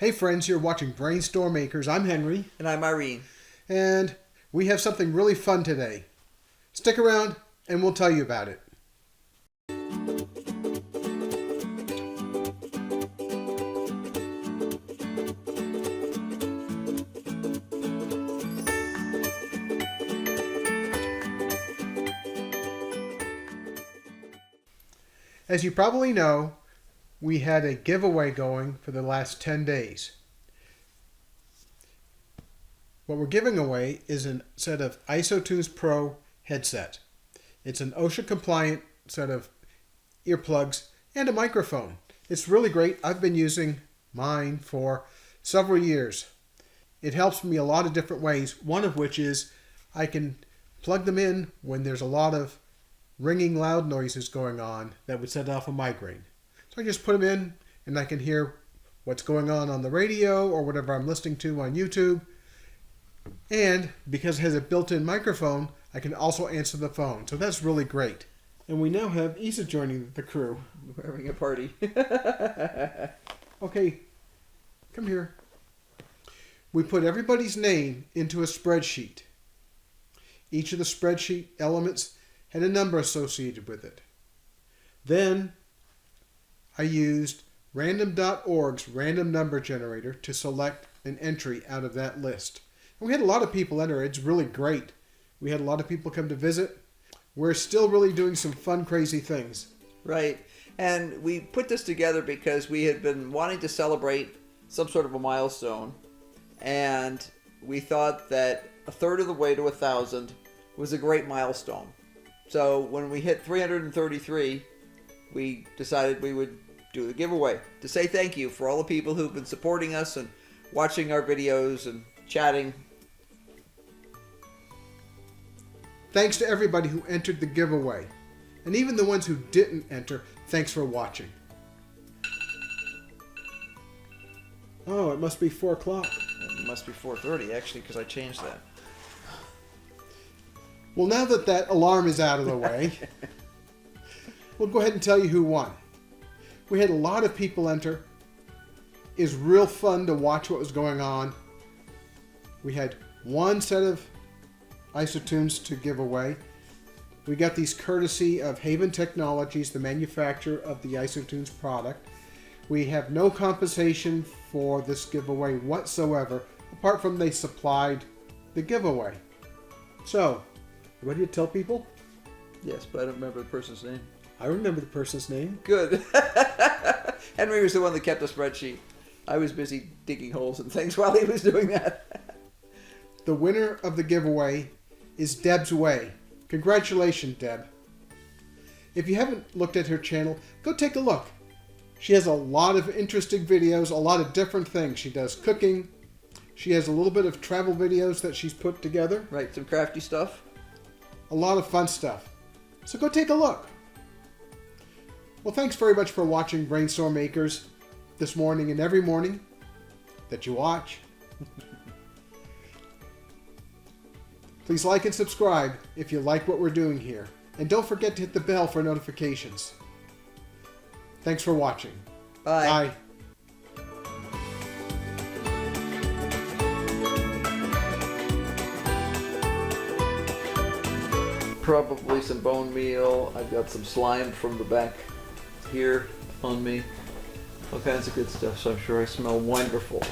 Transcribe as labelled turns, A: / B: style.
A: Hey friends, you're watching BrainStormAcres. I'm Henry.
B: And I'm Irene.
A: And we have something really fun today. Stick around and we'll tell you about it. As you probably know, we had a giveaway going for the last 10 days. What we're giving away is a set of IsoTunes Pro headset. It's an OSHA compliant set of earplugs and a microphone. It's really great. I've been using mine for several years. It helps me a lot of different ways, one of which is I can plug them in when there's a lot of ringing loud noises going on that would set off a migraine. So I just put them in and I can hear what's going on the radio or whatever I'm listening to on YouTube. And because it has a built-in microphone, I can also answer the phone. So that's really great. And we now have Isa joining the crew.
B: We're having a party.
A: Okay, come here. We put everybody's name into a spreadsheet. Each of the spreadsheet elements had a number associated with it. Then I used random.org's random number generator to select an entry out of that list. And we had a lot of people enter. It's really great. We had a lot of people come to visit. We're still really doing some fun, crazy things.
B: Right. And we put this together because we had been wanting to celebrate some sort of a milestone. And we thought that a third of the way to 1,000 was a great milestone. So when we hit 333, we decided we would do the giveaway to say thank you for all the people who've been supporting us and watching our videos and chatting.
A: Thanks to everybody who entered the giveaway. And even the ones who didn't enter, thanks for watching. Oh, it must be 4 o'clock.
B: It must be 4:30 actually, because I changed that.
A: Well, now that that alarm is out of the way, we'll go ahead and tell you who won. We had a lot of people enter. It was real fun to watch what was going on. We had one set of IsoTunes to give away. We got these courtesy of Haven Yechnologies, the manufacturer of the IsoTunes product. We have no compensation for this giveaway whatsoever, apart from they supplied the giveaway. So, ready to tell people?
B: Yes, but I don't remember the person's name.
A: I remember the person's name.
B: Good. Henry was the one that kept the spreadsheet. I was busy digging holes and things while he was doing that.
A: The winner of the giveaway is Deb's Way. Congratulations, Deb. If you haven't looked at her channel, go take a look. She has a lot of interesting videos, a lot of different things. She does cooking. She has a little bit of travel videos that she's put together.
B: Right, some crafty stuff.
A: A lot of fun stuff. So go take a look. Well, thanks very much for watching BrainStormAcres this morning and every morning that you watch. Please like and subscribe if you like what we're doing here. And don't forget to hit the bell for notifications. Thanks for watching.
B: Bye.
A: Bye.
B: Probably some bone meal. I've got some slime from the back here on me. All kinds of good stuff, so I'm sure I smell wonderful.